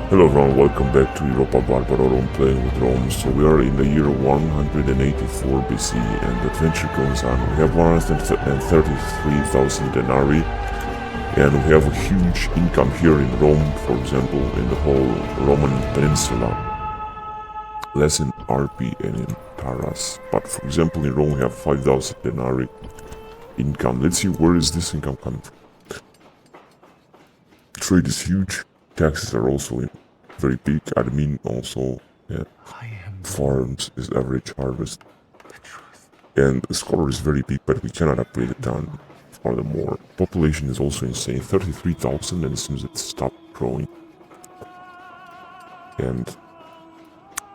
Hello everyone, welcome back to Europa Barbarorum playing with Rome. So we are in the year 184 BC and the adventure goes on. We have 133,000 denarii and we have a huge income here in Rome, for example, in the whole Roman peninsula. Less in Arpi and in Paras. But for example in Rome we have 5,000 denarii income. Let's see, where is this income coming from? Trade is huge. Taxes are also very big. Admin also, yeah. Farms is average harvest. And the scholar is very big, but we cannot upgrade the town furthermore. Population is also insane, 33,000, and it seems it stopped growing. And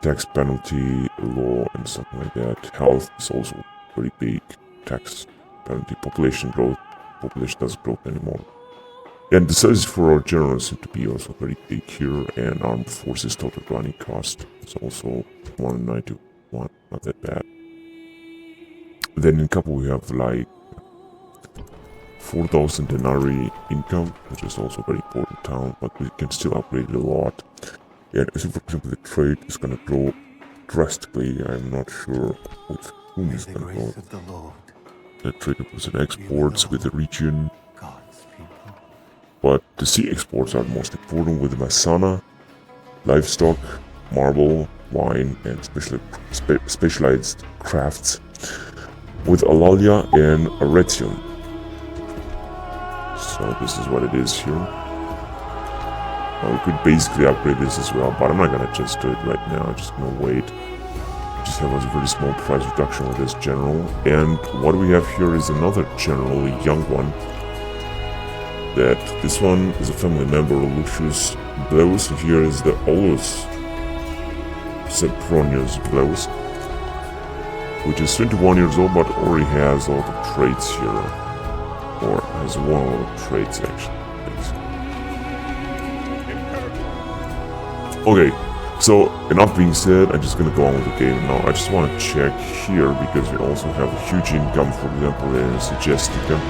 tax penalty, law, and something like that. Health is also very big. Tax penalty, population growth. Population doesn't grow anymore. And the sizes for our generals seem to be also very big here, and armed forces total running cost is also 191, not that bad. Then in Capo we have like 4,000 denarii income, which is also a very important town, but we can still upgrade it a lot. And I think, for example, the trade is gonna grow drastically. I'm not sure with whom it's gonna grow. The trade was in exports with the region. But the sea exports are the most important with Masana, livestock, marble, wine, and specialized crafts with Alalia and Aretium. So this is what it is here. We could basically upgrade this as well, but I'm not gonna just do it right now. I'm just gonna wait. Just have a very small price reduction with this general. And what we have here is another general, a young one. That this one is a family member of Lucius Bleus, and here is the Aulus Sempronius Bleus, which is 21 years old but already has a lot of traits here, or has one of the traits actually. Okay, so enough being said, I'm just gonna go on with the game now. I just want to check here because we also have a huge income, for example, in Segestica.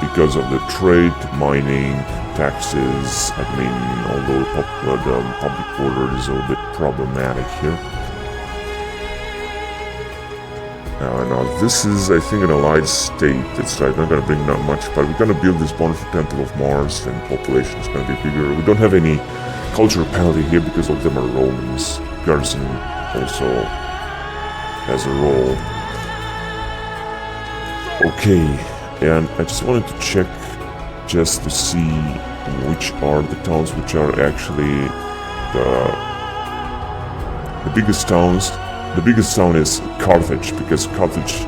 Because of the trade, mining, taxes, I mean, although the public order is a little bit problematic here. Now this is, I think, an allied state. It's like not going to bring that much, but we're going to build this wonderful Temple of Mars, and population is going to be bigger. We don't have any cultural penalty here because all of them are Romans. Garrison also has a role. Okay. And I just wanted to check just to see which are the towns which are actually the biggest towns. The biggest town is Carthage, because Carthage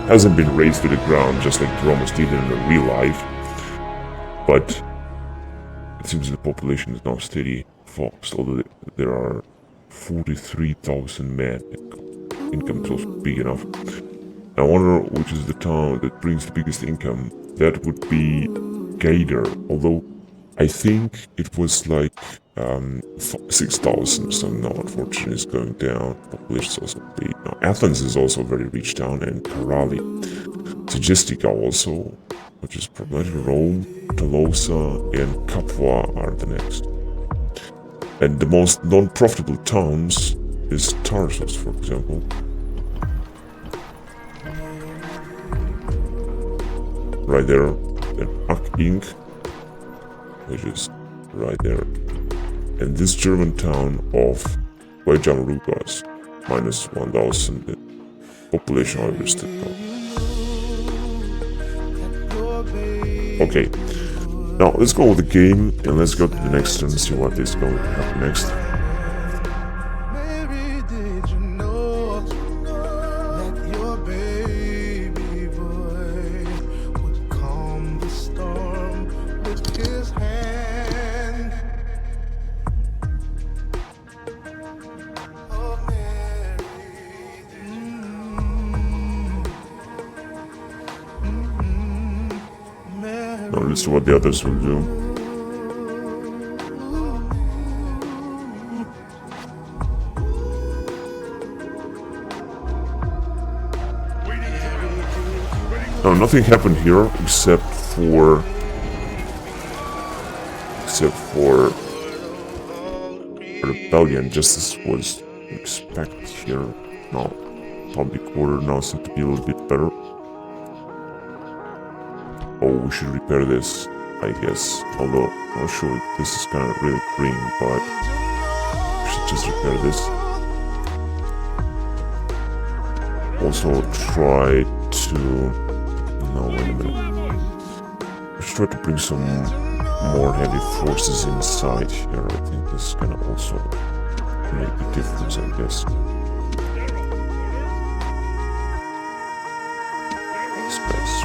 hasn't been razed to the ground just like the Romans did in real life. But it seems the population is now steady focused, although there are 43,000 men. Income is also big enough. I wonder which is the town that brings the biggest income. That would be Gader, although I think it was like 6,000, so now unfortunately it's going down. Population is also big. Now Athens is also a very rich town, and Karali. Segestica also, which is probably Rome, Tolosa, and Capua are the next. And the most non-profitable towns is Tarsus, for example. Right there, and Ak-Ink, which is right there. And this German town of Vajamarugas, minus 1,000, the population however is still low. Okay, now let's go with the game, and let's go to the next turn and see what is going to happen next. Now let's see what the others will do. Now nothing happened here except for except for rebellion. Justice was expected here. No, public order now seems to be a little bit better. Oh, we should repair this, I guess. Although, I'm not sure this is kind of really green, but we should just repair this. Also try to... No, wait a minute. We should try to bring some more heavy forces inside here. I think this is gonna also make a difference, I guess. This guy's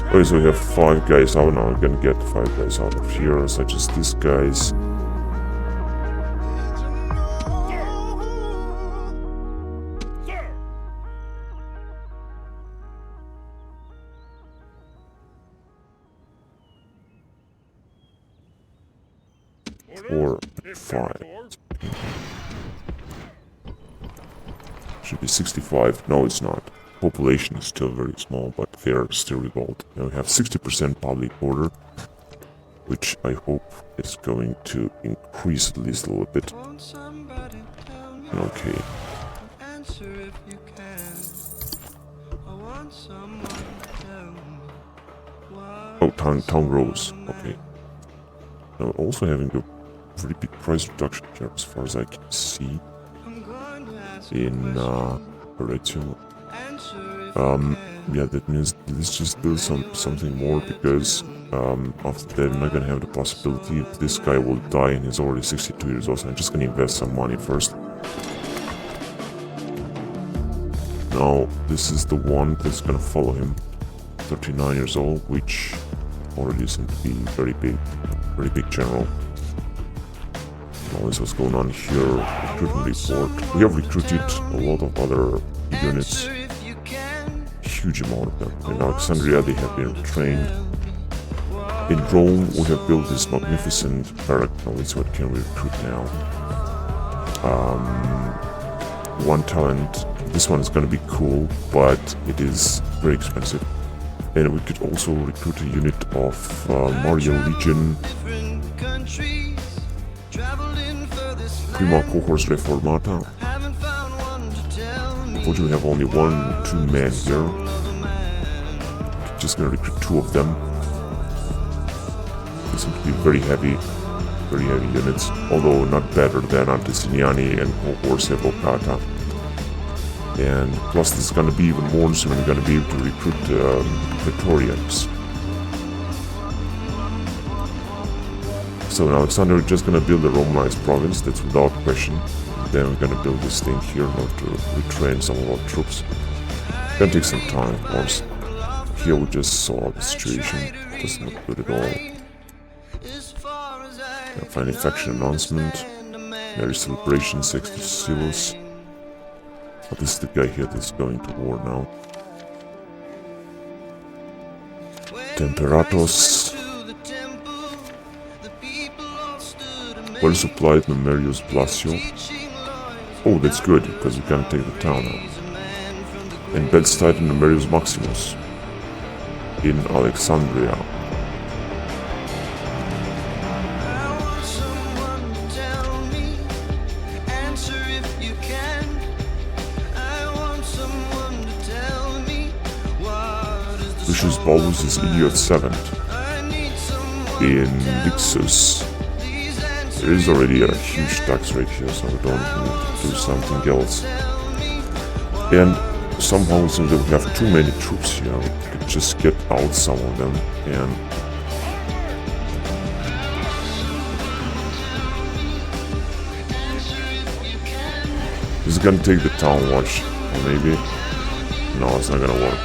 okay, so we have 5 guys out now. We're gonna get 5 guys out of here, such as these guys. Or 5. Should be 65. No, it's not. Population is still very small, but they're still revolted. Now we have 60% public order, which I hope is going to increase at least a little bit. Okay. Oh, town grows. Okay. Now also having a pretty big price reduction here, as far as I can see, in Horatio. Yeah, that means let's just build something more, because after that I'm not gonna have the possibility if this guy will die and he's already 62 years old, so I'm just gonna invest some money first. Now, this is the one that's gonna follow him, 39 years old, which already seems to be very big general. Always what's going on here. Recruitment report. We have recruited a lot of other units. Huge amount of them. In Alexandria they have been trained. In Rome we have built this magnificent barrack. Now let's see what can we recruit now. 1 talent. This one is gonna be cool, but it is very expensive. And we could also recruit a unit of Mario Legion. Prima Cohors Reformata. Unfortunately, we have only 2 men here. Just gonna recruit 2 of them. They seem to be very heavy units, although not better than Antesignani and Cohors Evocata. And plus, this is gonna be even more soon. We're gonna be able to recruit Praetorians. So in Alexander, we're just gonna build a Romanized province, that's without question. Then we're gonna build this thing here in order to retrain some of our troops. Gonna take some time, of course. Here we just saw the situation. Does not good at all. Final faction announcement. Marriage celebration, Sextus Silus. But this is the guy here that's going to war now. Temperatus. Well supplied Numerius Blasio. Oh, that's good, because we can take the town now. And Bedstead and Numerius Maximus in Alexandria. Lucius Balbus is Idiot 7th. In Lixus. There is already a huge tax rate here, so we don't need to do something else. And somehow it seems that we have too many troops here. We could just get out some of them and... This is gonna take the town watch, or maybe... No, it's not gonna work.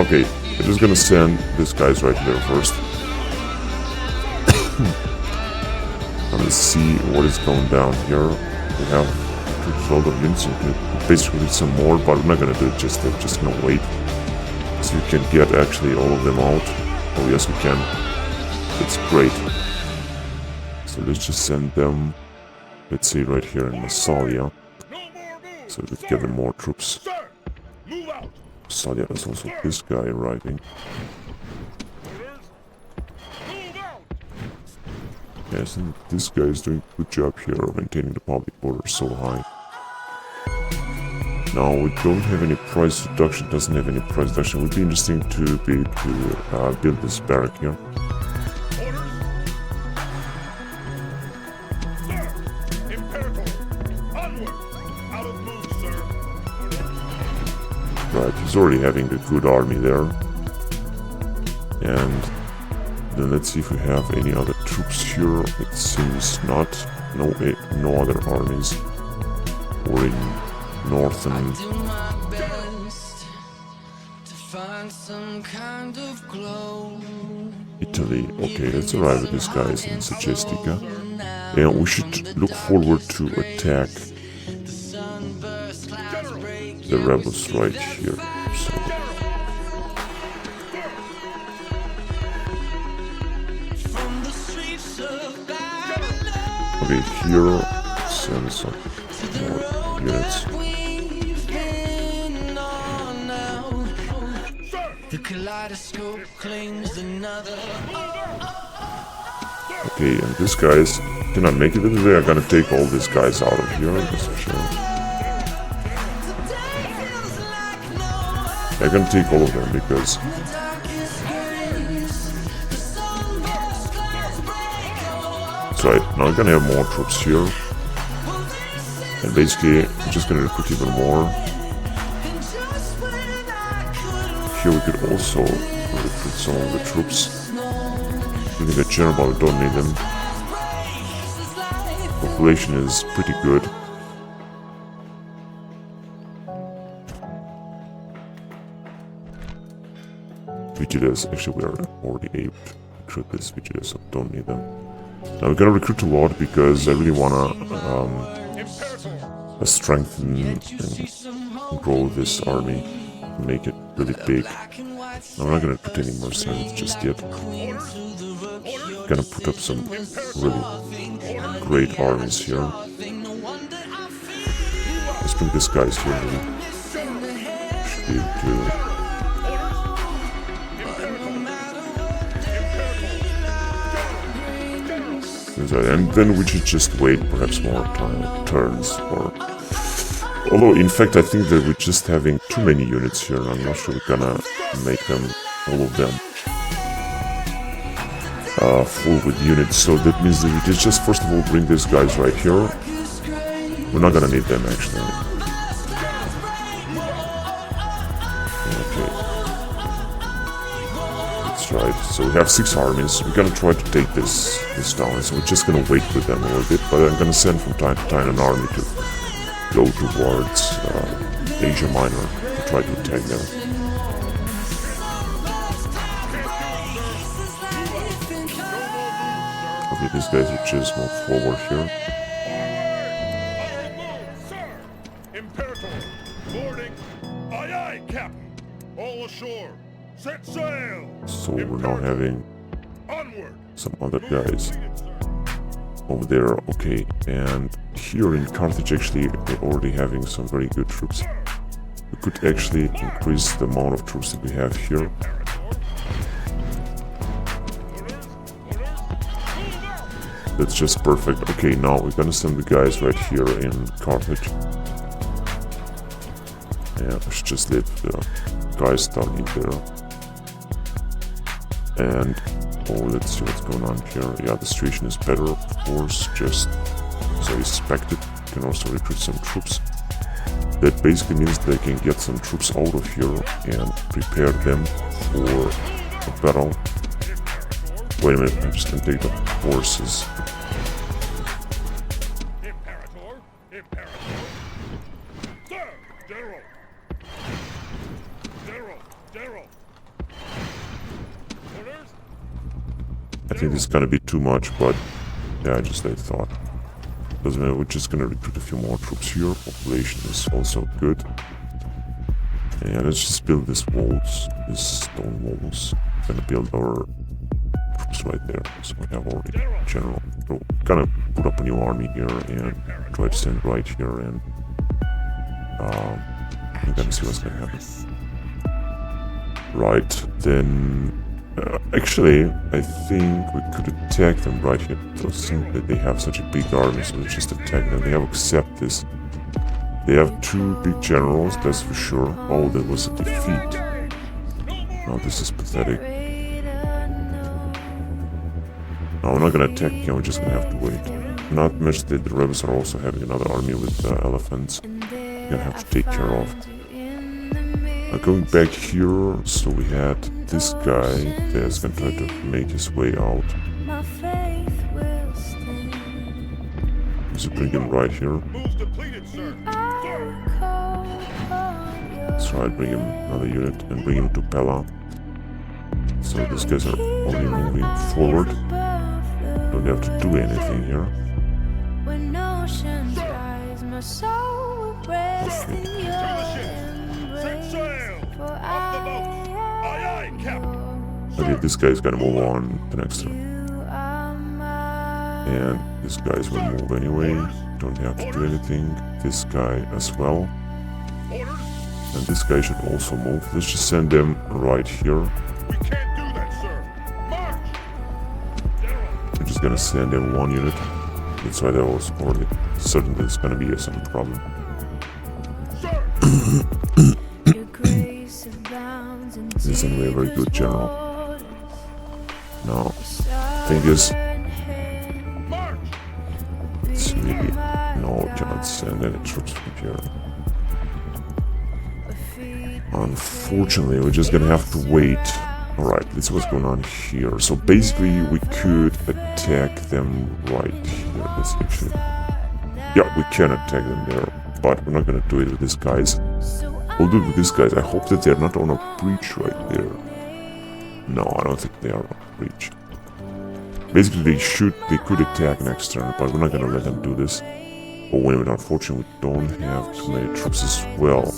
Okay. I'm just gonna send these guys right here first. And let's see what is going down here. We have a lot of units, and basically need some more, but we're not gonna do it just yet, just gonna wait. So we can get actually all of them out. Oh yes, we can. It's great. So let's just send them, let's say right here in Massalia. So so we gather more troops. Sir, move out. So yeah, there's also this guy arriving. Orders. Move out. Yes, and this guy is doing a good job here of maintaining the public order so high. Now, we don't have any price reduction, doesn't have any price reduction. It would be interesting to be able to build this barrack here. Orders. Sir, Imperator. Onward. Out of move, sir. Orders. Right, he's already having a good army there. And then let's see if we have any other troops here. It seems not. No other armies. Or in northern Do my best to find some kind of glow. Italy. Okay, let's arrive at these guys in Segestica. And we should look forward to attack the rebels right here. So From the streets of Babylon okay, here send some more units. we've been on now. Sir. The kaleidoscope claims another. Okay, and these guys cannot make it. They are gonna take all these guys out of here. That's for sure. They're gonna take all of them because that's right. Now we're gonna have more troops here, and basically I'm just gonna recruit even more. Here we could also recruit some of the troops. Including the general, but we don't need them. Population is pretty good. Vigiles, actually we are already able to recruit this Vigiles, so don't need them. Now we're gonna recruit a lot because I really wanna strengthen and grow this army, make it really big. Now we're not gonna put any mercenaries just yet. Gonna put up some really great armies here. Let's bring these guys here. Maybe. Should be able to. And then we should just wait perhaps more turns. Or although in fact I think that we're just having too many units here. I'm not sure we're gonna make them, all of them, full with units. So that means that we just first of all bring these guys right here. We're not gonna need them actually. Okay. That's right. So we have 6 armies. We're gonna try to take this down. So we're just gonna wait with them a little bit. But I'm gonna send from time to time an army to go towards Asia Minor to try to attack them. Okay, these guys will just move forward here. Sir. Imperator. Boarding. Aye, aye, Captain. All ashore. Set sail. So we're now having Onward. some other guys Completed, sir. over there. Okay, and here in Carthage actually we're already having some very good troops. We could actually increase the amount of troops that we have here. That's just perfect. Okay, now we're gonna send the guys right here in Carthage. Yeah, we should just leave the guys down in there. And oh, let's see what's going on here. Yeah, the situation is better, of course, just as I expected. We can also recruit some troops. That basically means they can get some troops out of here and prepare them for a battle. Wait a minute, I'm just gonna take the horses. Imperator. Imperator. Sir. General. General. Orders. I think this is gonna be too much, but yeah, just I thought. Doesn't matter, we're just gonna recruit a few more troops here. Population is also good. And let's just build these walls, these stone walls. Gonna build our troops right there. So we have already general. So gonna put up a new army here and try to stand right here and We're gonna see what's gonna happen. Right, then... actually, I think we could attack them right here. It doesn't seem that they have such a big army, so let's just attack them. They have accept this. They have 2 big generals, that's for sure. Oh, that was a defeat. Oh, this is pathetic. No, we're not gonna attack again, we're just gonna have to wait. Not much that the rebels are also having another army with elephants. We're gonna have to take care of. Going back here, so we had this guy that's gonna try to make his way out. So bring him right here. Moves depleted, sir. Sir. Let's try to bring him another unit and bring him to Pella. So these guys are only moving forward. Don't have to do anything here. Okay. To the ship. Set sail. Off the boat. Aye, aye, Captain. Okay, this guy's gonna move on the next turn. And these guys will move anyway. Don't have to do anything. This guy as well. Orders. And this guy should also move. Let's just send them right here. We can't do that, sir. March. General. We're just gonna send them 1 unit. That's why that was already certain that it's gonna be some problem. Sir. This is anyway a very good general. Now, thing is, March. it's maybe no, we cannot send any troops from here. Unfortunately, we're just gonna have to wait. Alright, let's see what's going on here. So basically, we could attack them right here. Let's actually... yeah, we can attack them there, but we're not gonna do it with these guys. We'll do it with these guys. I hope that they're not on a breach right there. No, I don't think they are on a breach. Basically, they could attack next turn, but we're not gonna let them do this. Oh, wait a minute, unfortunately, we don't have too many troops as well.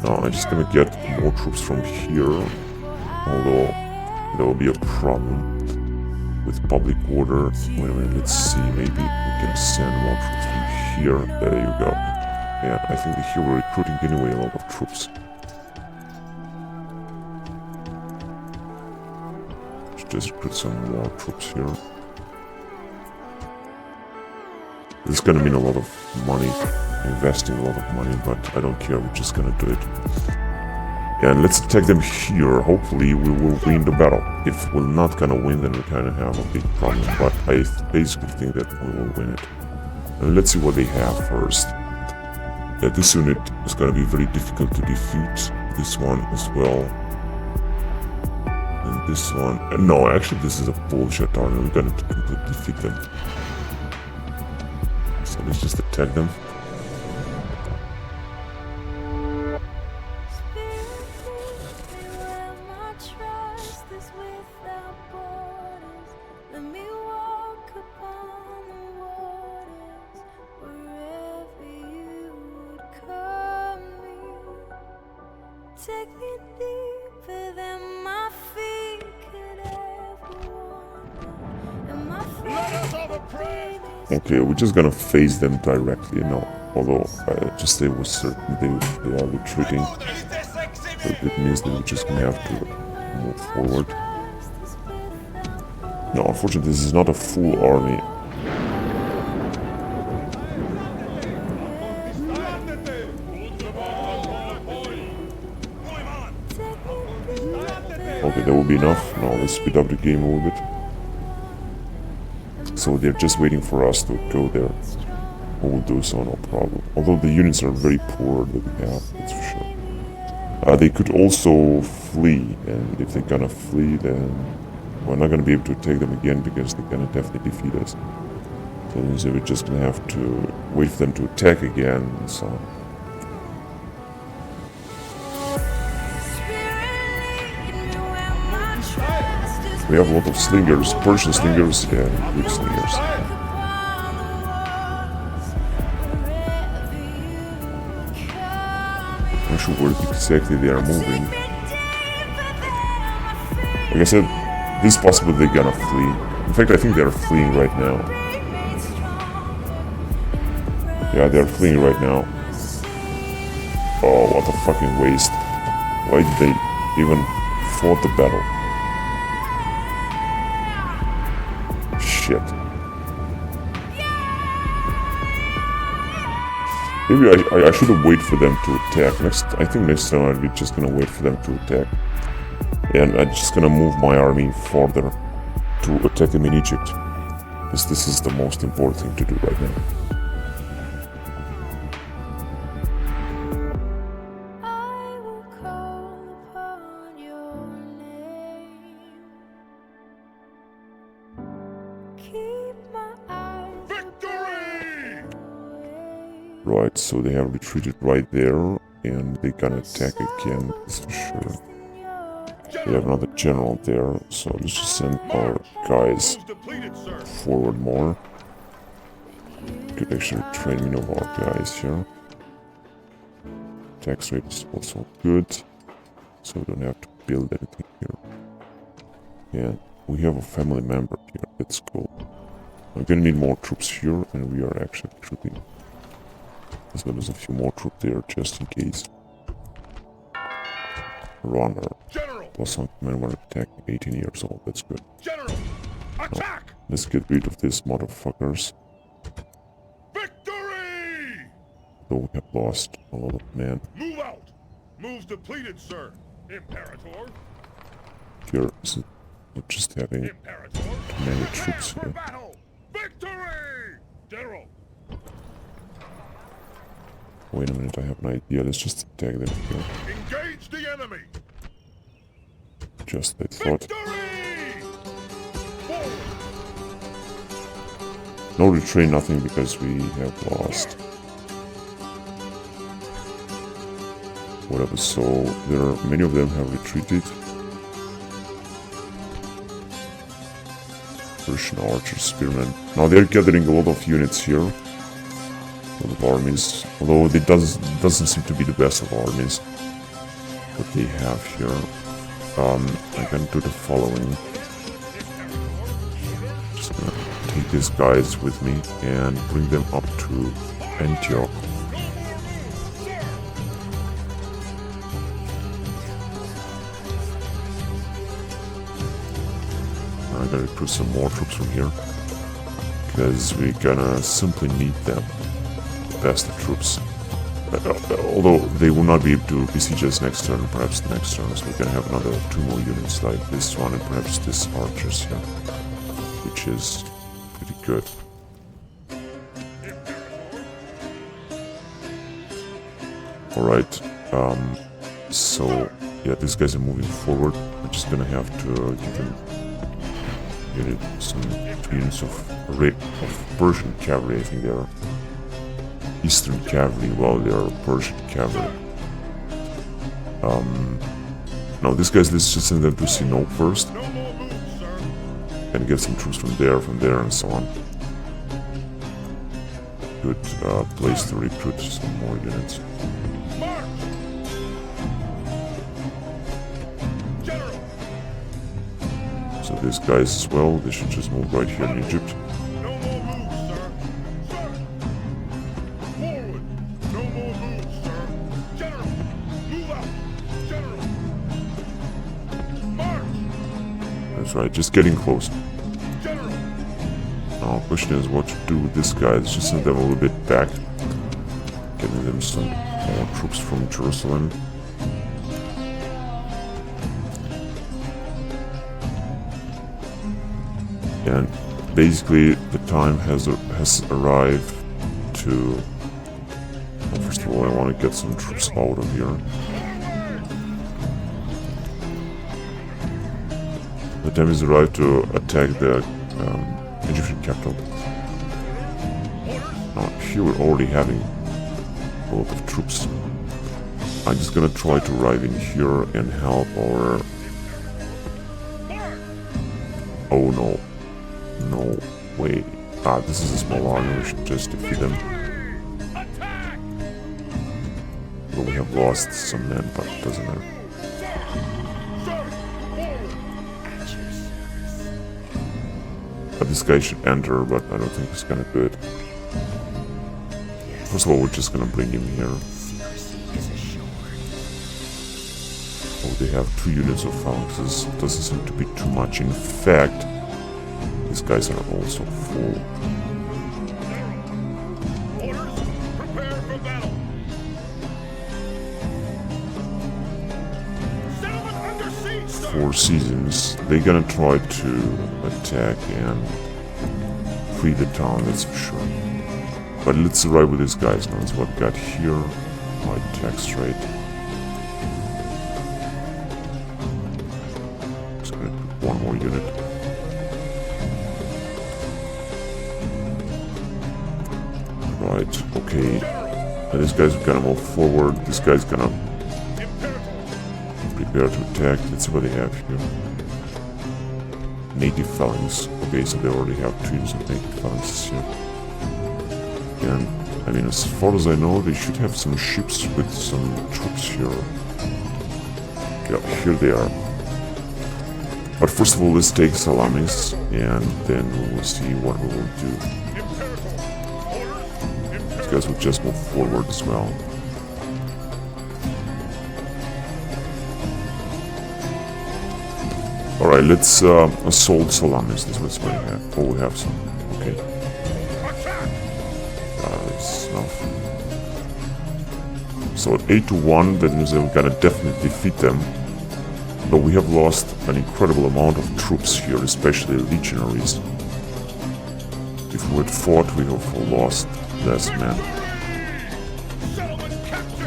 No, I'm just gonna get more troops from here, although there will be a problem with public order. Wait a minute, let's see, maybe we can send more troops from here. There you go. Yeah, I think that here we're recruiting anyway a lot of troops. Let's just recruit some more troops here. This is gonna mean a lot of money, investing a lot of money, but I don't care, we're just gonna do it. And let's attack them here. Hopefully we will win the battle. If we're not gonna win, then we kinda have a big problem, but I basically think that we will win it. And let's see what they have first. Yeah, this unit is gonna be very difficult to defeat. This one as well. And this one. No, actually this is a bullshit army. We're gonna completely defeat them. So let's just attack them. Take me deeper than my feet could ever wander, and my Let us have a prayer. Okay, we're just gonna face them directly now. Although I just say we're certain they are retreating. So it means that we're just gonna have to move forward. No, unfortunately this is not a full army. Okay, that will be enough. Now let's speed up the game a little bit. So they're just waiting for us to go there. We will do so, no problem. Although the units are very poor that we have, that's for sure. They could also flee, and if they're gonna flee, then we're not gonna be able to take them again because they're gonna definitely defeat us. So that means that we're just gonna have to wait for them to attack again and so on. We have a lot of slingers, Persian slingers and Greek slingers. I'm not sure where exactly they are moving. Like I said, this is possible they're gonna flee. In fact, I think they are fleeing right now. Yeah, they are fleeing right now. Oh, what a fucking waste. Why did they even fought the battle? Shit. Maybe I should have waited for them to attack. I think next time I'll be just gonna wait for them to attack. And I'm just gonna move my army further to attack them in Egypt. This is the most important thing to do right now. I will call upon your name. Keep my eyes Victory! Right, so they have retreated right there, and they're gonna attack again, that's for sure. They have another general there, so let's just send our guys Depleted, sir. forward more. Could actually train many of our guys here. Tax rate is also good, so we don't have to build anything here. And we have a family member here, that's cool. I'm gonna need more troops here, and we are actually trooping. As well as a few more troops there, just in case. Runner. General! Plus some men were attacking 18 years old, that's good. General! Attack! Let's get rid of these motherfuckers. Victory! Though we have lost a lot of men. Move out! Moves depleted, sir. Imperator! Here, is it we're just having Imperator! too many Prepare troops for here. battle! Victory! General! Wait a minute, I have an idea. Let's just attack them here. Engage the enemy! Just I thought. Victory! Forward! No retreat, nothing, because we have lost. Whatever, so there are many of them have retreated. Persian archers, spearmen. Now they're gathering a lot of units here. A lot of armies. Although it doesn't seem to be the best of armies. What they have here. I'm gonna do the following. Just gonna take these guys with me and bring them up to Antioch. I'm gonna recruit some more troops from here, because we're gonna simply need them. The best of troops. Although they will not be able to besiege us next turn, perhaps the next turn, so we're gonna have another 2 more units like this one and perhaps this archers here, which is pretty good. Alright, so yeah, these guys are moving forward. I'm just gonna have to give them some units of Persian cavalry. I think they are Eastern cavalry, while they are Persian cavalry. Now these guys, let's just send them to Sinope first. No more moves, sir. And get some troops from there, and so on. Good place to recruit some more units. March! General! So these guys as well, they should just move right here in Egypt. No more moves, sir. Sir! Forward! No more moves, sir. General! Move out! General! March! That's right, just getting close. General! Now, question is what to do with this guy. Let's just send them a little bit back. Getting them some more troops from Jerusalem. And basically, the time has arrived to... Well, first of all, I want to get some troops out of here. The time has arrived to attack the Egyptian capital. Now, here we're already having a lot of troops. I'm just gonna try to arrive in here and help our... Oh no. No way. This is a small army, we should just defeat them. Attack! Well, we have lost some men, but it doesn't matter. Sir! Forward! But this guy should enter, but I don't think he's gonna do it. First of all, we're just gonna bring him here. Secrecy is a Oh, they have 2 units of phalanxes. Doesn't seem to be too much. In fact, these guys are also full. Orders, prepare for battle. Settlement under siege, sir. 4 seasons. They're gonna try to attack and free the town, that's for sure. But let's arrive with these guys now. That's what we got here. My tax rate. Just gonna put 1 more unit. Right, okay. Now this guy's gonna move forward. This guy's gonna prepare to attack. Let's see what they have here. Native phalanx. Okay, so they already have 2 units of native phalanxes here. And, I mean, as far as I know, they should have some ships with some troops here. Yeah, here they are. But first of all, let's take Salamis, and then we will see what we will do. These guys will just move forward as well. Alright, let's assault Salamis. This is what we have. Oh, we have some. Okay. That's enough. So at 8-1, that means that we're gonna definitely defeat them. But we have lost an incredible amount of troops here, especially legionaries. If we had fought, we would have lost less men.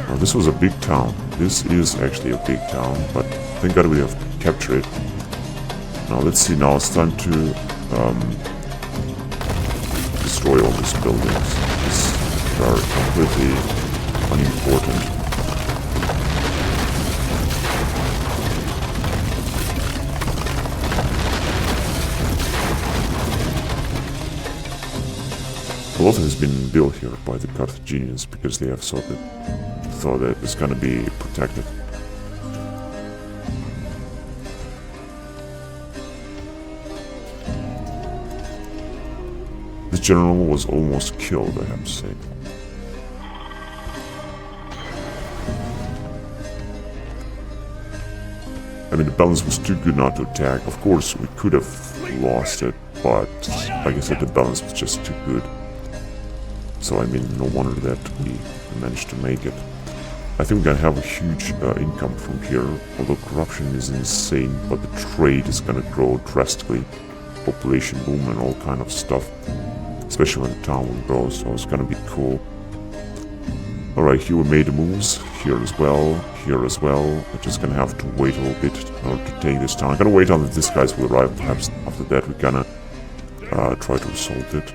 Now, this was a big town. This is actually a big town, but thank God we have captured it. Now let's see, now it's time to destroy all these buildings. These are completely unimportant. A lot has been built here by the Carthaginians because they have thought that it's gonna be protected. This general was almost killed, I have to say. I mean, the balance was too good not to attack. Of course, we could have lost it, but like I said, the balance was just too good. So, I mean, no wonder that we managed to make it. I think we're gonna have a huge income from here, although corruption is insane, but the trade is gonna grow drastically. Population boom and all kind of stuff. Especially when the town will grow, so it's gonna be cool. Alright, here we made the moves, here as well, here as well. We're just gonna have to wait a little bit in order to take this town. I'm gonna wait until these guys will arrive, perhaps after that we're gonna try to assault it.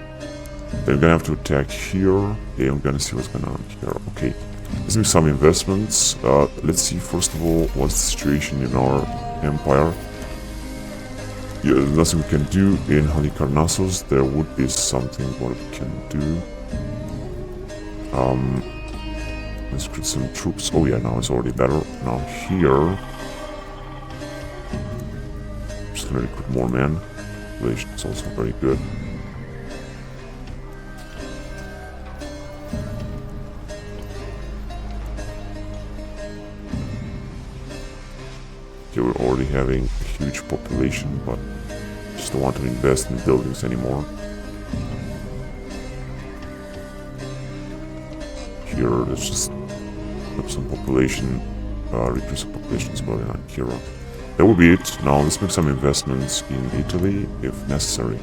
Then we're gonna have to attack here. Okay, I'm gonna see what's going on here. Okay, let's make some investments. Let's see first of all what's the situation in our empire. Yeah, there's nothing we can do in Halicarnassus. There would be something what we can do. Let's get some troops. Oh yeah, now it's already better. Now here, just gonna recruit more men. Population is also very good. Okay, we're already having a huge population, but just don't want to invest in buildings anymore. Here, let's just put some population, reduce the population as well in Ankara. That will be it. Now let's make some investments in Italy, if necessary.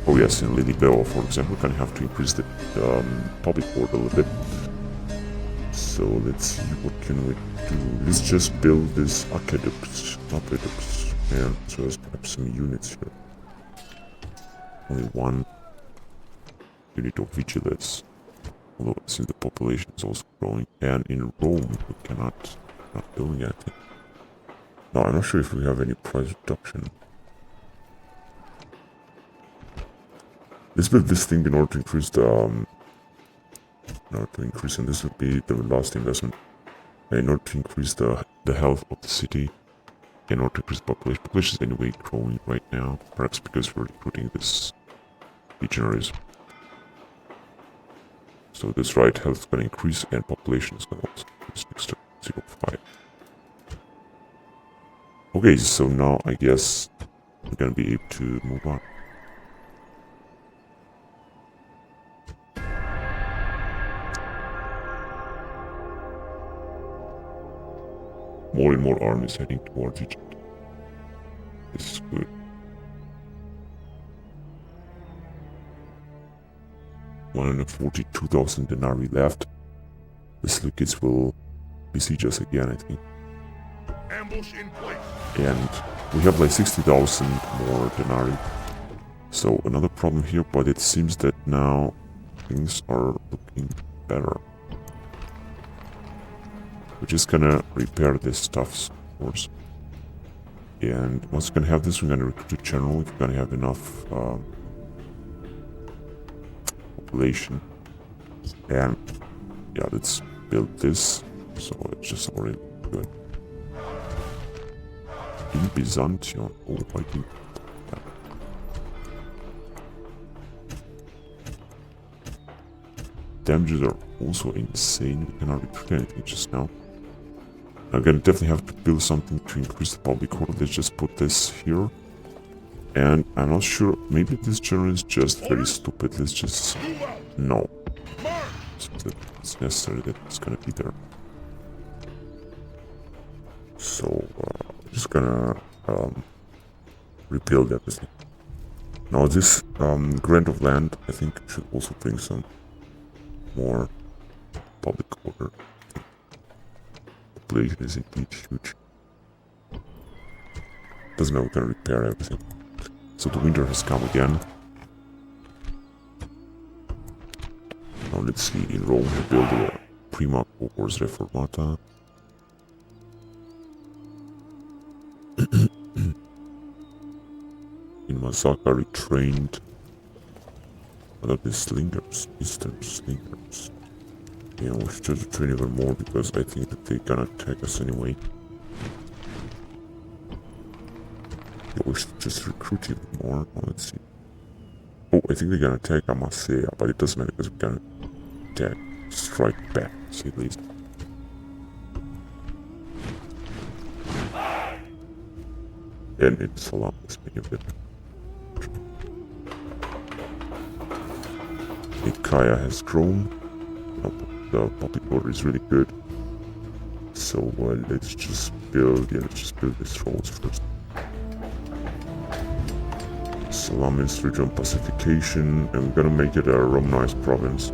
Oh yes, in Lilibeo, for example, we're gonna have to increase the public order a little bit. So let's see, what can we do? Let's just build this aqueducts, and so let's have some units here. Only 1 unit of vigilance. Although since the population is also growing, and in Rome we cannot not building anything. No, I'm not sure if we have any price reduction. Let's build this thing in order to increase the and this would be the last investment. In order to increase the health of the city, in order to increase the population. Population is anyway growing right now, perhaps because we're recruiting this legionaries. So this right, health is going to increase and population is going to also increase next to it. 0.05. Okay, so now I guess we're gonna be able to move on. More and more armies heading towards Egypt. This is good. $142,000 denarii left. The Seleucids will besiege us again, I think. Ambush in place. And we have like 60,000 more denarii. So another problem here, but it seems that now things are looking better. We're just gonna repair this stuff, of course. And once we're gonna have this, we're gonna recruit a general if we're gonna have enough population. And yeah, let's build this. So it's just already good. In Byzantium, oh, I think. Yeah. Damages are also insane. We cannot recruit anything just now. I'm gonna definitely have to build something to increase the public order. Let's just put this here. And I'm not sure, maybe this general is just very stupid. Let's just... Move out. No. March. It's necessary that it's gonna be there. So, just gonna rebuild everything. Now this grant of land, I think, should also bring some more public order. Population is indeed huge. Doesn't matter, we're gonna repair everything. So the winter has come again. Now let's see, in Rome we build a Prima Corpus Reformata. In Masaka retrained. What are these slingers? Eastern slingers. Yeah, we should just train even more because I think that they're gonna attack us anyway. Yeah, we should just recruit even more. Oh, let's see. Oh, I think they're gonna attack Amasea, but it doesn't matter because we're gonna attack, strike back, to say the least. And it's a lot less many of it. Nikaya has grown. The public order is really good. So let's just build, these roads first. Salamis regional pacification, and we're gonna make it a Romanized province.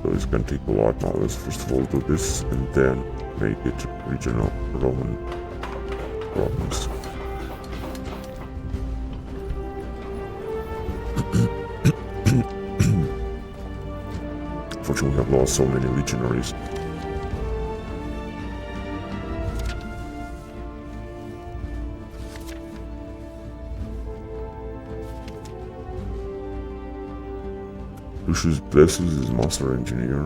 So it's gonna take a lot now. Let's first of all do this and then make it regional Roman province. Fortunately, we have lost so many legionaries. Lucius Blessus is master engineer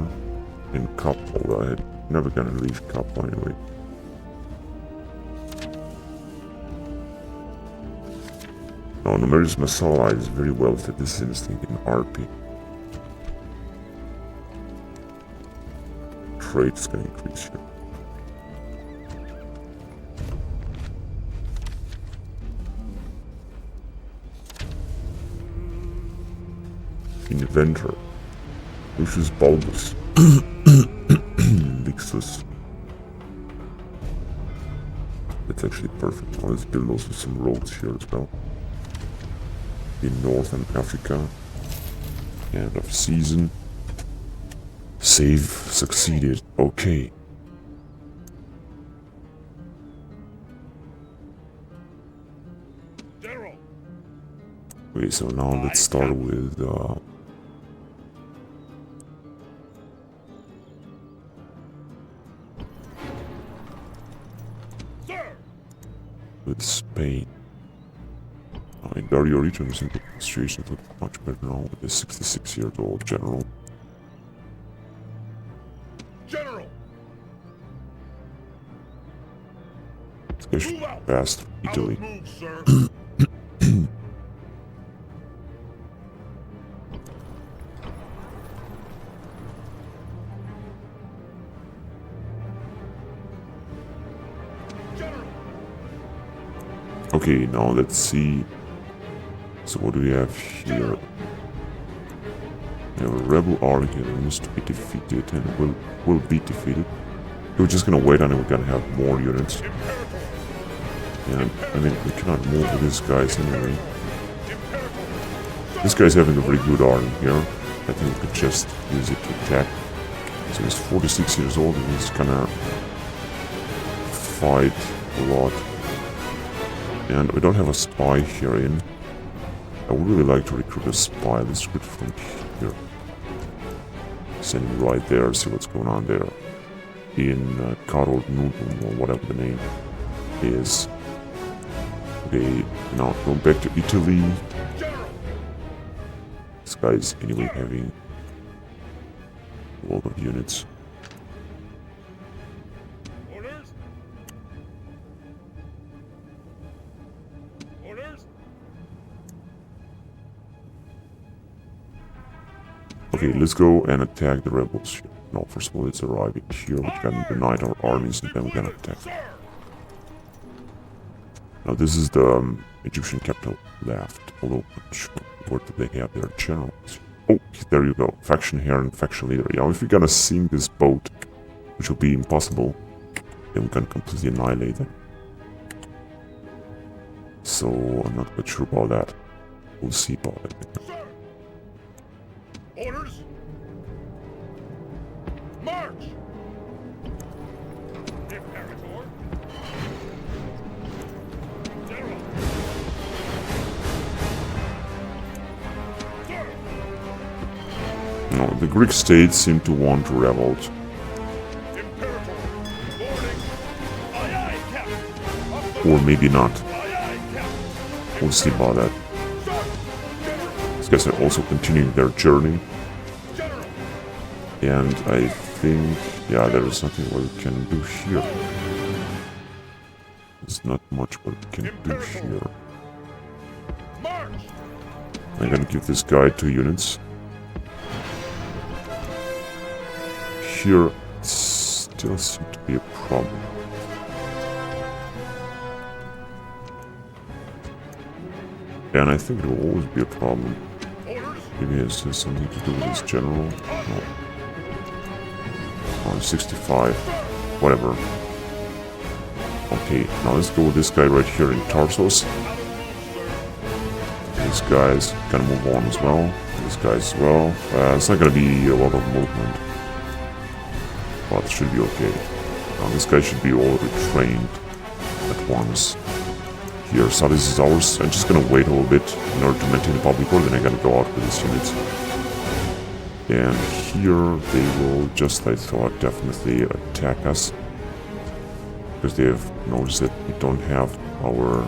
in Capua. I'm never gonna leave Capua anyway. Now, Numerius Massala is very well fit. This is instinct in RP. Trade is gonna increase here. Inventor. Lucius Bulbus. Vixus. That's actually perfect. Now let's build also some roads here as well. In Northern Africa. End of season. Save succeeded. Okay. General. Okay, so now let's start with Sir. Spain. In Dario regions and the situation look much better now with the 66-year-old general. General. Especially Move out. past Italy. Out move, sir. Okay, now let's see. So what do we have here? We have a rebel army that needs to be defeated and will be defeated. We're just gonna wait on it. We're gonna have more units. And I mean, we cannot move with these guys anyway. This guy's having a very good army here. I think we could just use it to attack. So he's 46 years old and he's gonna fight a lot. And we don't have a spy here in. I would really like to recruit a spy. Let's recruit from here. Send him right there, see what's going on there. In Karol Nudum, or whatever the name is. Okay, now going back to Italy. This guy's anyway having a lot of units. Orders? Orders? Okay, let's go and attack the rebels. No, first of all, it's arriving here. We're gonna unite our armies and then we're gonna attack. Sir! Now this is the Egyptian capital left. Although, not sure where do they have their generals? Oh, there you go. Faction here and faction leader. Yeah, if we're gonna sink this boat, which will be impossible, then we can completely annihilate them. So, I'm not quite sure about that. We'll see about it. Sir! Orders? March! Imperator? General! Sir! No, the Greek states seem to want to revolt. Imperator! Warning! Aye aye, Captain! Or maybe not. Aye aye, Captain! We'll see about that. Sir! General! These guys are also continuing their journey. General! And I think, yeah, there is nothing what we can do here. There's not much what we can do here. March! I'm gonna give this guy 2 units. Here, it still seems to be a problem. And I think it will always be a problem. Orders? Maybe it has something to do with his general. No. Oh, 65. Whatever. Okay, now let's go with this guy right here in Tarsus. This guy's gonna move on as well. This guy as well. It's not gonna be a lot of movement. But it should be okay. Now this guy should be already trained at once. Here, so this is ours. I'm just gonna wait a little bit in order to maintain the public order, then I'm gonna go out with these units. And here they will, just I thought, definitely attack us. Because they have noticed that we don't have our...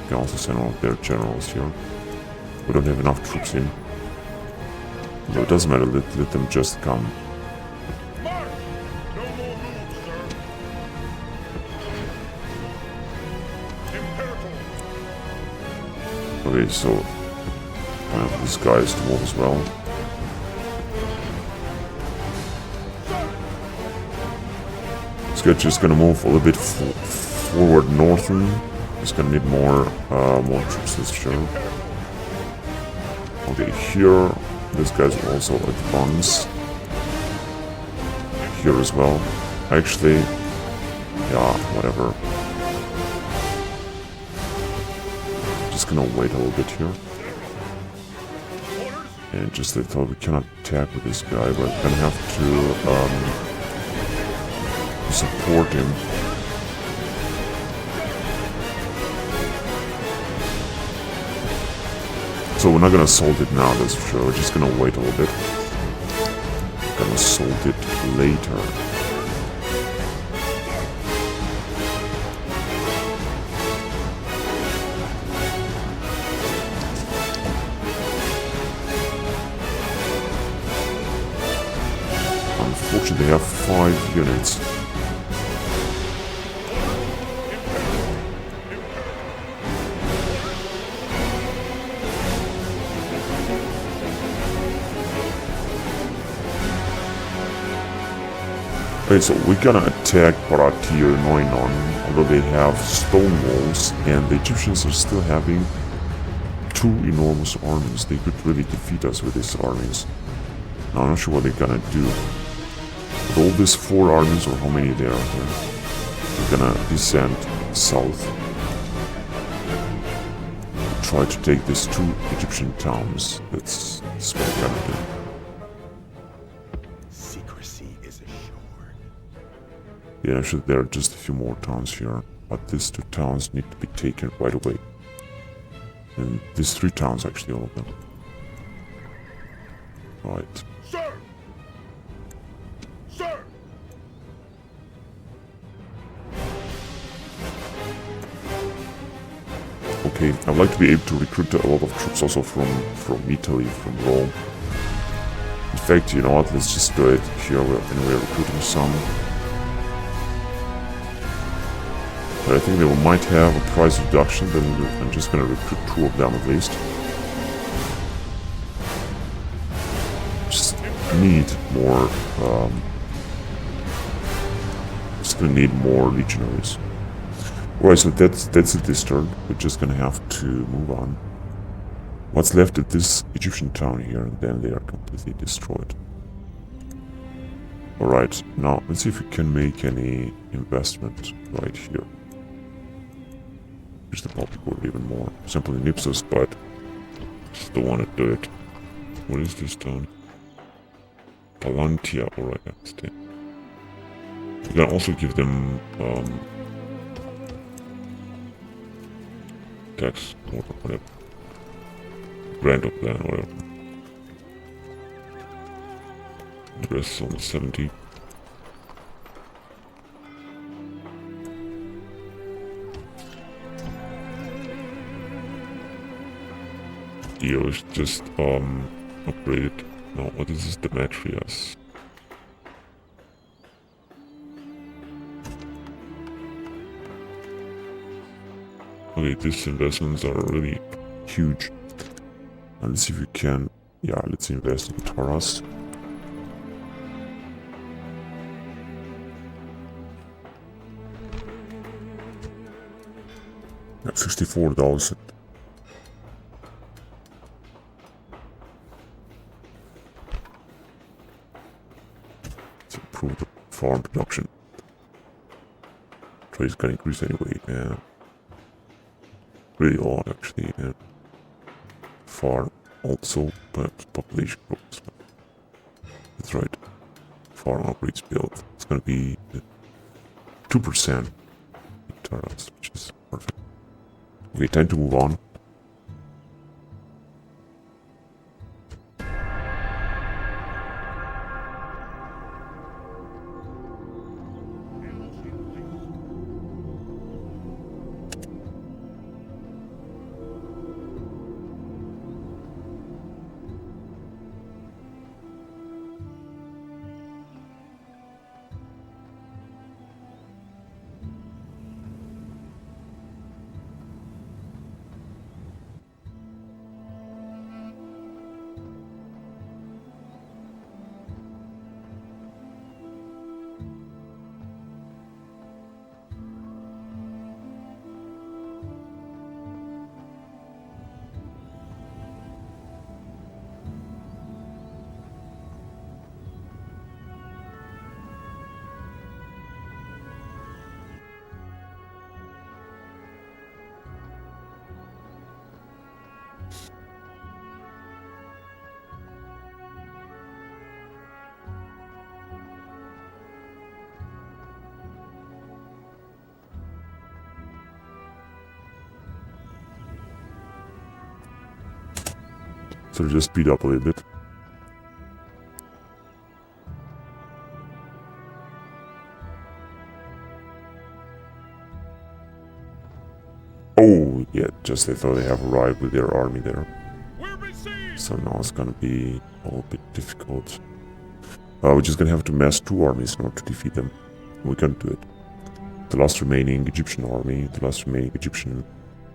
We can also send all of their generals here. We don't have enough troops in. No, it doesn't matter, let them just come. March! No more moves, sir. Imperator! Okay, so... these guys to move as well. This guy's just gonna move a little bit forward northern. He's gonna need more troops, that's sure. Okay, here, this guy's also advance. Here as well. Actually, yeah, whatever. Just gonna wait a little bit here. And just I thought we cannot attack with this guy, but we're gonna have to support him. So we're not gonna assault it now, that's for sure. We're just gonna wait a little bit. We're gonna assault it later. Unfortunately, they have 5 units. Okay, so we're gonna attack Paratir Noinon, although they have stone walls, and the Egyptians are still having two enormous armies. They could really defeat us with these armies. Now, I'm not sure what they're gonna do. With all these 4 armies, or how many there are here, we're gonna descend south. Try to take these 2 Egyptian towns. That's what we're gonna do. Secrecy is assured. Yeah, actually there are just a few more towns here, but these 2 towns need to be taken right away. And these 3 towns, actually, all of them. Right. Sir! Sir! Okay, I'd like to be able to recruit a lot of troops also from Italy, from Rome. In fact, you know what, let's just do it here, we're recruiting some. But I think they might have a price reduction, then I'm just gonna recruit 2 of them at least. Just need more, just gonna need more legionaries. Alright, so that's it this turn. We're just gonna have to move on. What's left of this Egyptian town here, and then they are completely destroyed. Alright, now let's see if we can make any investment right here. Use the public order even more. Simply in Ipsos, but just don't want to do it. What is this town? Palantia, alright, I understand. We can also give them tax or whatever. Grant of land or whatever. The rest is almost 70. Dio is just upgraded. No, what is this? Demetrius. Okay, these investments are really huge. And let's see if we can. Yeah, let's invest in Taurus. At 64,000. Let's improve the farm production. Trade is gonna increase anyway, and really a lot actually, and farm also, perhaps population grows. That's right. Farm upgrades built. It's gonna be 2% in Taurus, which is perfect. Okay, time to move on. So just speed up a little bit. Oh, yeah, just I thought they have arrived with their army there. We're received! So now it's gonna be a little bit difficult. We're just gonna have to mass 2 armies in order to defeat them. We can do it. The last remaining Egyptian army, the last remaining Egyptian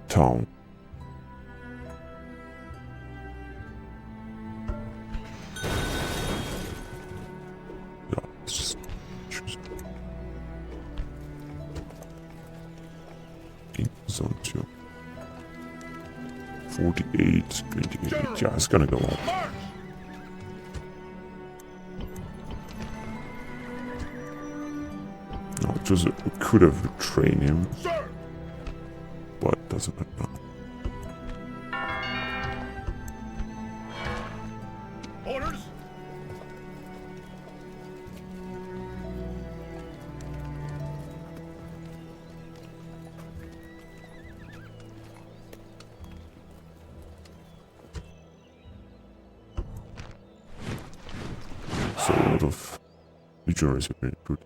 town. Yeah, let's just choose. zone 2. 48, 28. Yeah, it's gonna go up. March! No, just we could have retrained him, Sir! but doesn't matter now. Orders! So a lot of legionaries have been recruited.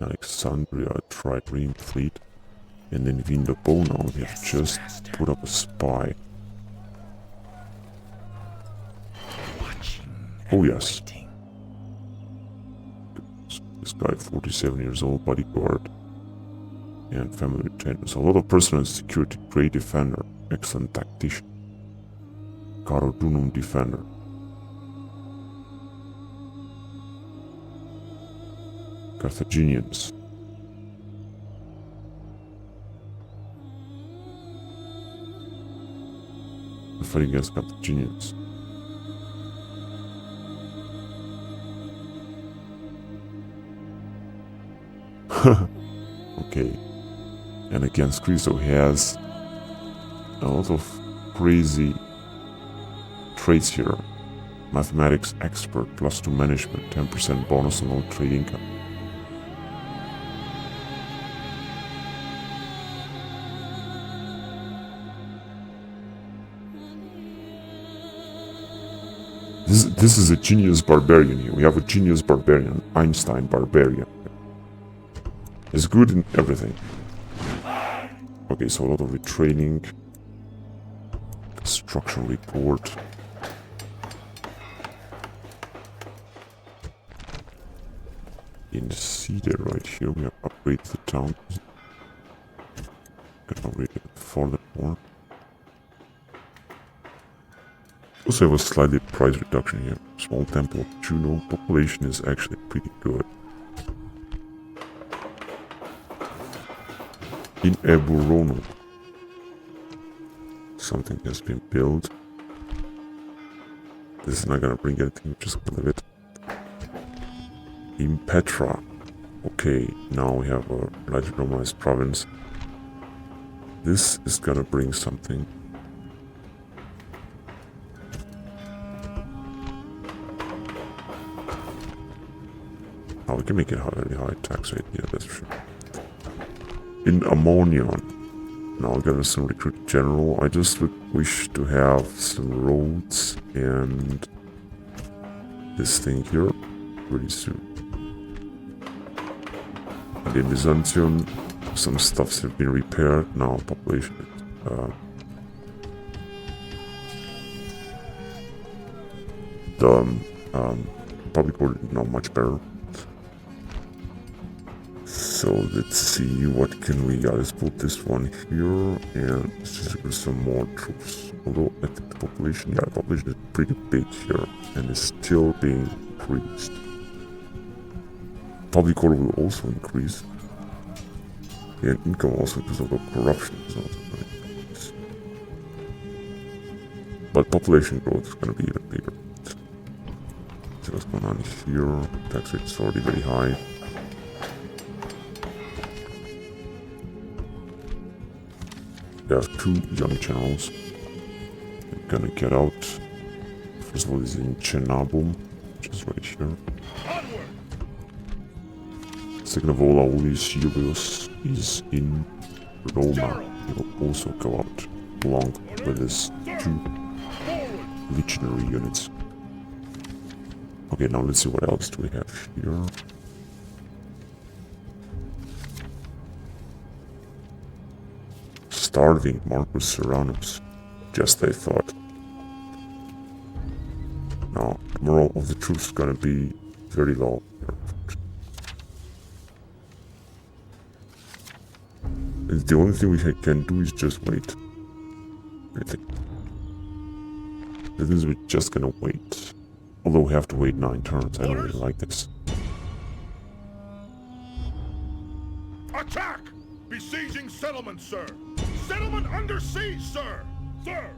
Alexandria Trireme fleet, and in Vindobona we have just put up a spy. Oh yes, this guy 47 years old, bodyguard and family retainers. A lot of personal security, great defender, excellent tactician, Carodunum defender. Carthaginians. The fight against Carthaginians. Okay. And against Greece, so he has a lot of crazy traits here. Mathematics expert, +2 management, 10% bonus on all trade income. This is a genius barbarian here. We have a genius barbarian, Einstein barbarian. It's good in everything. Okay, so a lot of retraining. Construction report. In the sea there right here we have upgraded the town. Can upgrade it further more. Also have a slightly price reduction here. Small temple of Juno. Population is actually pretty good. In Eburono, something has been built. This is not gonna bring anything, just gonna leave it. In Petra, okay, now we have a large Romanized province. This is gonna bring something. Oh, we can make it a very high tax rate, yeah, that's true. In Ammonion, now I'm gonna some recruit general. I just would wish to have some roads and this thing here really soon. And in Byzantium, some stuffs have been repaired. Now population public order not much better. So let's see, what can we, let's put this one here, and let's just get some more troops. Although I think the population, the population is pretty big here, and is still being increased. Public order will also increase. And income also, because of the corruption is also going to increase. But population growth is going to be even bigger. So what's going on here? Tax rate is already very high. There are 2 young generals. I'm gonna get out. First of all, is in Cenabum, which is right here. Onward! Second of all, Aulus Julius is in Roma. He will also go out along with his 2 Forward! legionary units. Okay, now let's see what else do we have here. Starving Marcus Serranus. Just I thought. Now, the morale of the troops is gonna be very low. And the only thing we can do is just wait. I think. That is, we're just gonna wait. Although we have to wait 9 turns. I don't really like this. Settlement, sir! Settlement under siege, sir! Sir!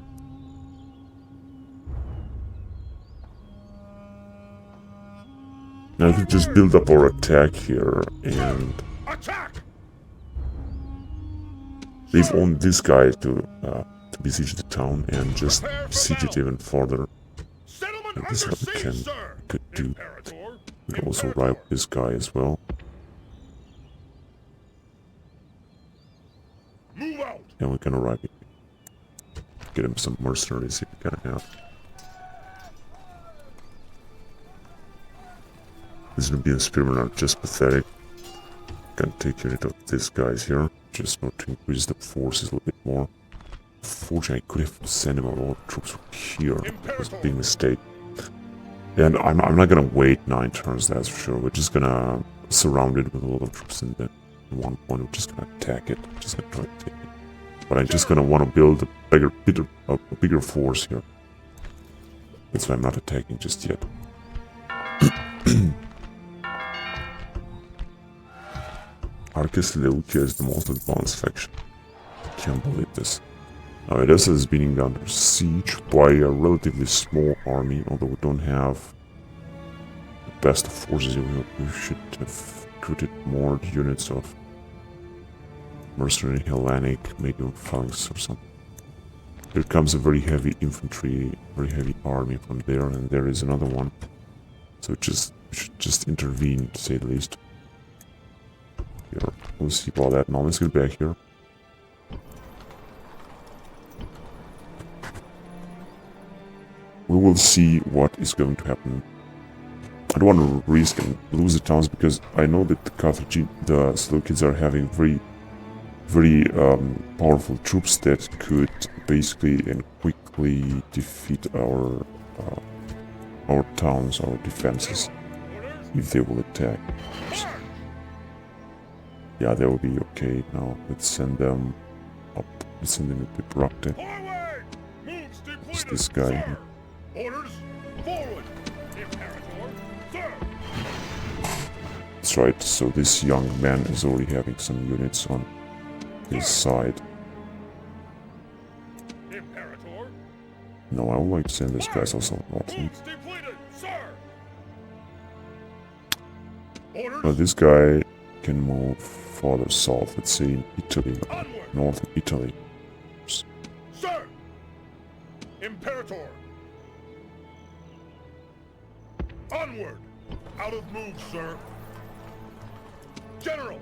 Now we can just build up our attack here and Attack! leave on this guy to besiege the town and just siege it even further. Settlement And this is under what we siege, sir! could do. Imperator! We can also rival this guy as well. Move out! And we're gonna rival. Get him some mercenaries if we can have. This is gonna be a spearmen are just pathetic. Can take unit of these guys here. Just not to increase the forces a little bit more. Fortunately, I could have sent him a lot of troops here. It was a big mistake. And I'm not gonna wait 9 turns, that's for sure. We're just gonna surround it with a lot of troops and then at one point we're just gonna attack it. Just gonna try to take it. But I'm just gonna want to build a bigger force here. That's why I'm not attacking just yet. Arcus Leucia is the most advanced faction. Can't believe this. Now Edessa is being under siege by a relatively small army, although we don't have the best of forces. We should have recruited more units of mercenary Hellenic, medium phalanx or something. Here comes a very heavy infantry, very heavy army from there, and there is another one. So we should just intervene, to say the least. Here, we'll see about that. Now let's get back here. We will see what is going to happen. I don't want to risk and lose the towns because I know that the Seleucids are having very powerful troops that could basically and quickly defeat our towns, our defenses, if they will attack. Yeah, that will be okay. Now let's send them up. Let's send them to Brocte. It's this guy. Orders, forward! Imperator, sir! That's right, so this young man is already having some units on his side. Imperator, No, I would like to send these guys also north. moves depleted, sir! Orders, But this guy can move farther south, let's say in Italy, onward, northern Italy. sir! Imperator! Onward! Out of move, sir! General!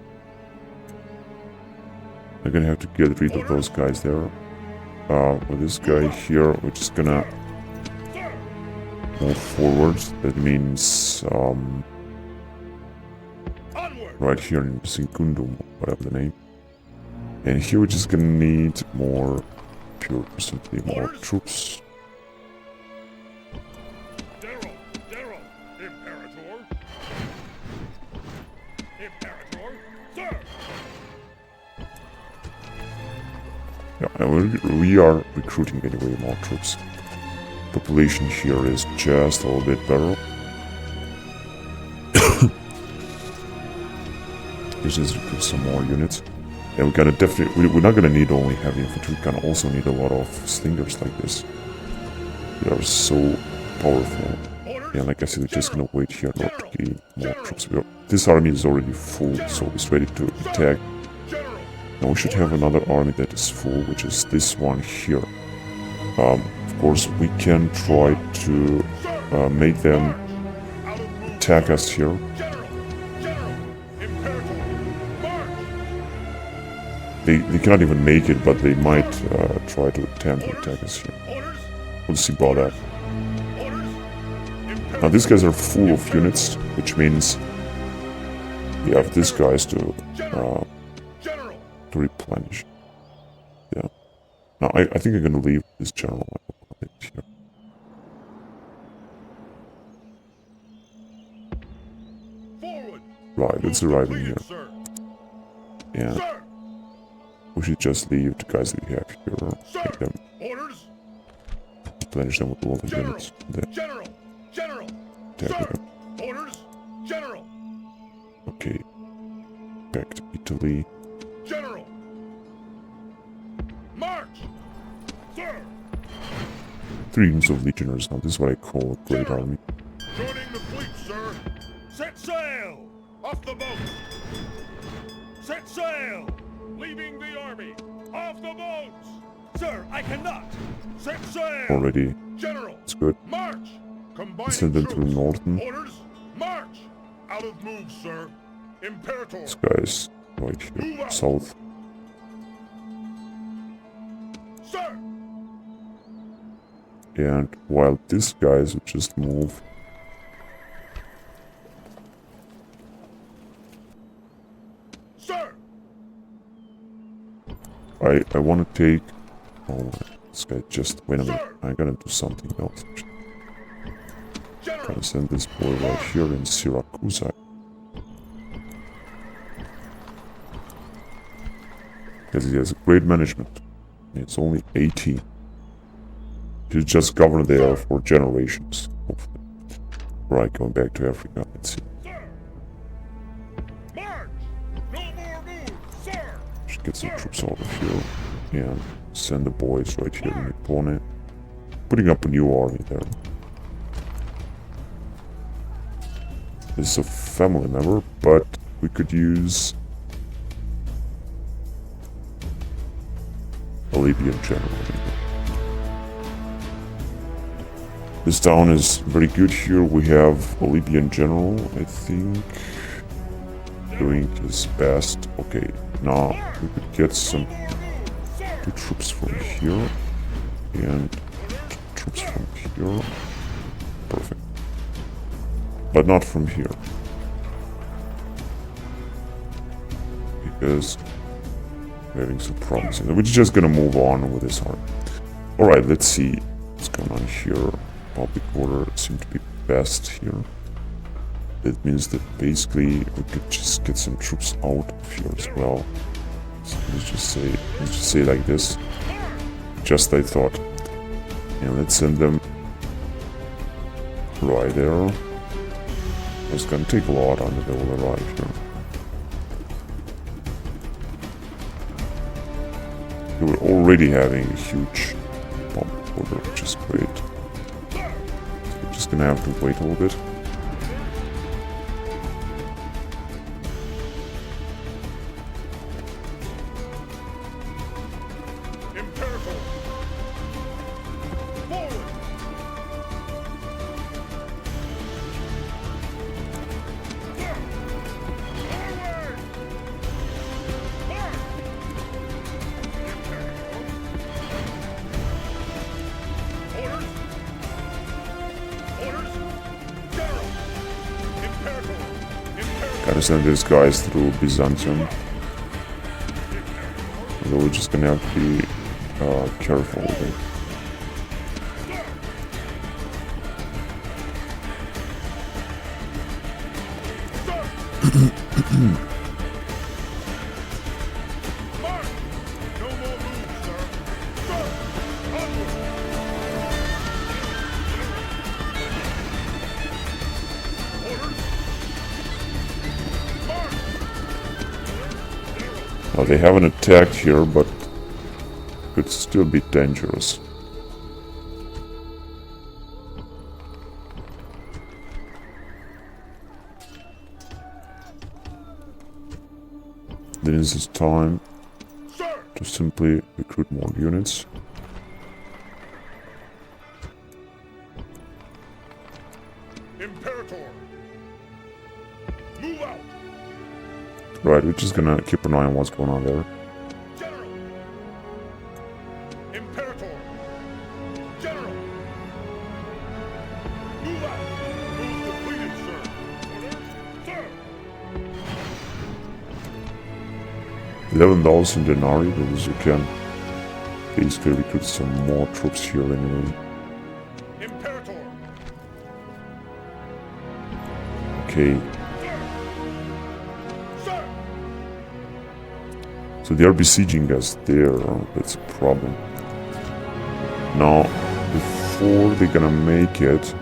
I'm gonna have to get rid of those guys there. With this guy here, we're just gonna Sir! move forward. That means Onward! right here in Sincundum, whatever the name. And here we're just gonna need more simply more troops. General! General! Imperator! Imperator! Sir! Yeah, and we are recruiting anyway more troops. Population here is just a little bit better. Let's just recruit some more units. And we're gonna definitely, we're not gonna need only heavy infantry, we can also need a lot of slingers like this. They are so powerful. Orders! And like I said, we're just gonna wait here not to gain more troops. This army is already full, so it's ready to attack. General! Now we should have another army that is full, which is this one here. Of course, we can try to make them Out of move! attack us here. General! General! Imperator! March! They cannot even make it, but they might try to attempt to attack us here. Orders! We'll see about that. Orders! Imperator! Now these guys are full of units, which means we have these guys to General! General! replenish. Yeah. Now I think I'm gonna leave this general here. Forward! Right, let's arrive in here. Completed, sir! And Sir! we should just leave the guys that we have here. Sir! Make them Orders! replenish them with a lot of General! units. Then General! General! attack Sir! them. Orders! General! Okay. Back to Italy. General! Sir! 3 units of legionnaires now. This is what I call a great army. Joining the fleet, sir! Set sail! Off the boat! Set sail! Leaving the army! Off the boats! Sir, I cannot! Set sail! Already, General! it's good. March! Combining Send them to troops. Norton. Orders! March! Out of move, sir! Imperator! This guy's right here, south. Sir! And while these guys would just move. Sir! I want to take... Oh, this guy just... Wait a minute, I'm gonna do something else. I'm General! gonna send this boy right here in Syracuse. Because he has great management. It's only 18. He'll just govern there for generations, hopefully. Right, going back to Africa, let's see. Sir! March! No more moves, sir! Should get some troops out of here. And send the boys right here in Nippone. Putting up a new army there. This is a family member, but we could use a Libyan general. This town is very good here. We have a Libyan general, I think, doing his best. Okay, now we could get some 2 troops from here and troops from here. Perfect. But not from here. Because we're having some problems. We're just gonna move on with this army. Alright, let's see what's going on here. Public order seemed to be best here. It means that basically we could just get some troops out of here as well. So let's just say like this. Just I thought. And let's send them right there. It's gonna take a lot until they will arrive here. We were already having a huge public order, which is great. We're just gonna have to wait a little bit. Imperator! Forward! Sir! Forward! March! Orders! Orders! General! Imperator! Imperator! Gotta send these guys through Byzantium. So we're just gonna have to be careful with it. March! No more moves, sir! Sir! Onward! Orders! March! Now they haven't attacked here, but could still be dangerous. Then is it time Sir! to simply recruit more units. Imperator! Move out! Right, we're just gonna keep an eye on what's going on there. General! Imperator! General! Move out! Move completed, sir! Orders! Sir! 11,000 denarii, because you can basically recruit some more troops here anyway. Imperator! Okay, Sir! so they are besieging us there, that's a problem. Now, before they're gonna make it,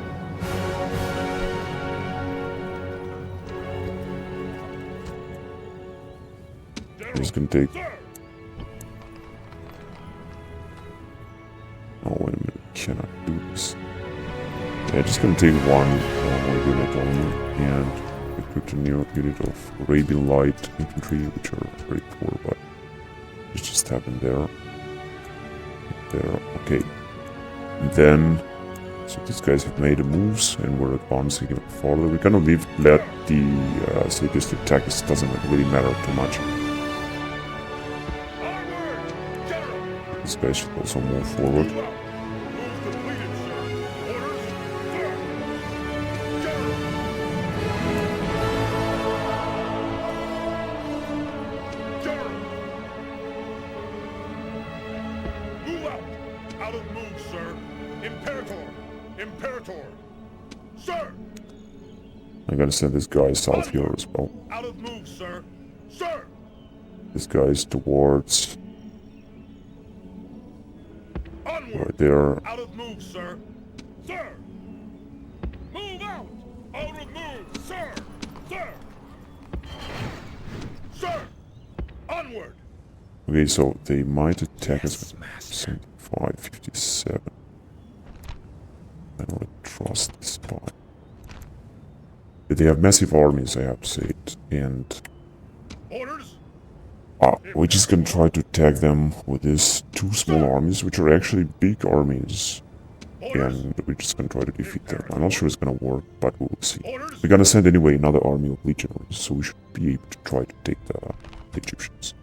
it's gonna take Sir! Oh, wait a minute, we cannot do this. Yeah, just gonna take one more unit only and recruit a new unit of Arabian Light Infantry, which are very poor, but it just happened there. There, okay. And then, so these guys have made the moves and we're advancing even farther. We're gonna let the sadistic tactics, doesn't really matter too much. Onward, General! These guys should also move forward. Move out. Move completed, sir. Orders, sir. General! General! Move out! Out of move, sir. Imperator! Imperator! Sir! I'm gonna send this guy south here as well. Out of move, sir. Sir! This guy's towards Onward! right there. Out of move, sir. Sir! Move out! Out of move, sir! Sir! Sir! Onward! Okay, so they might attack us with 75, 57. I don't trust this spy. They have massive armies, I have to say it, and Orders? we're just gonna try to attack them with these two small armies, which are actually big armies, Orders? and we're just gonna try to defeat them. I'm not sure it's gonna work, but we'll see. Orders? We're gonna send anyway another army of legionaries, so we should be able to try to take the Egyptians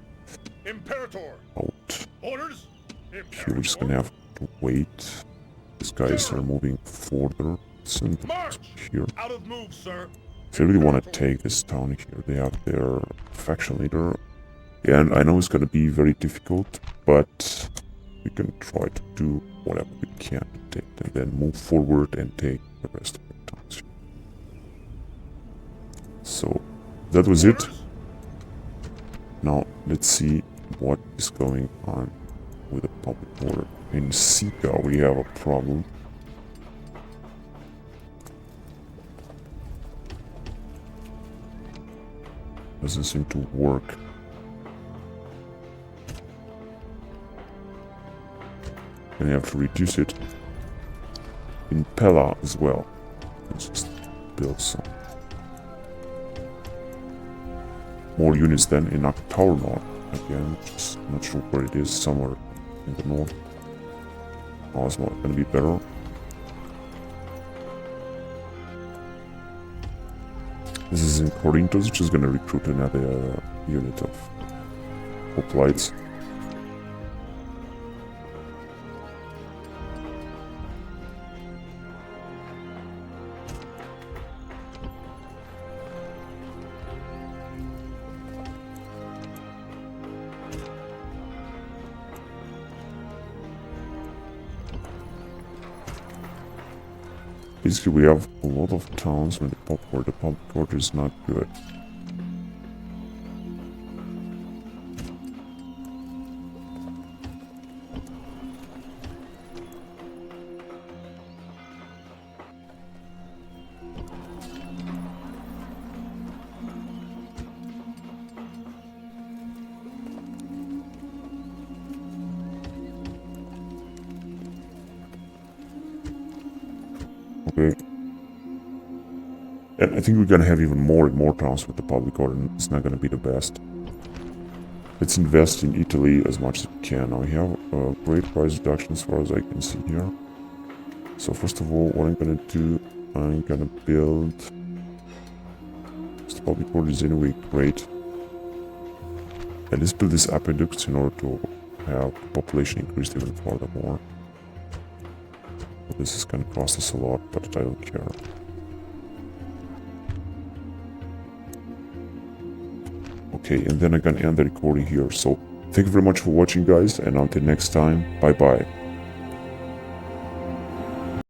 Imperator! out. Orders? Here we're just gonna have to wait. These guys are moving further. Send them March! here. Out of move, sir. If they really want to take this town here, they have their faction leader. And I know it's gonna be very difficult, but we can try to do whatever we can to take them, then move forward and take the rest of the towns. So that was it. Orders? Now let's see what is going on with the public order. In Sika we have a problem. Doesn't seem to work. And you have to reduce it in Pella as well. Let's just build some more units than in Aktaurnor. Again, just not sure where it is, somewhere in the north. Oh, it's not gonna be better. This is in Corinthos, which is gonna recruit another unit of hoplites. Basically, we have a lot of towns where the public order is not good. Okay. And I think we're gonna have even more and more towns with the public order, and it's not gonna be the best. Let's invest in Italy as much as we can. Now we have a great price reduction as far as I can see here. So first of all, what I'm gonna do, I'm gonna build... The public order is anyway great. And let's build these aqueducts in order to have the population increased even further more. This is gonna cost us a lot, but I don't care. Okay, and then I'm gonna end the recording here. So, thank you very much for watching, guys, and until next time, bye-bye.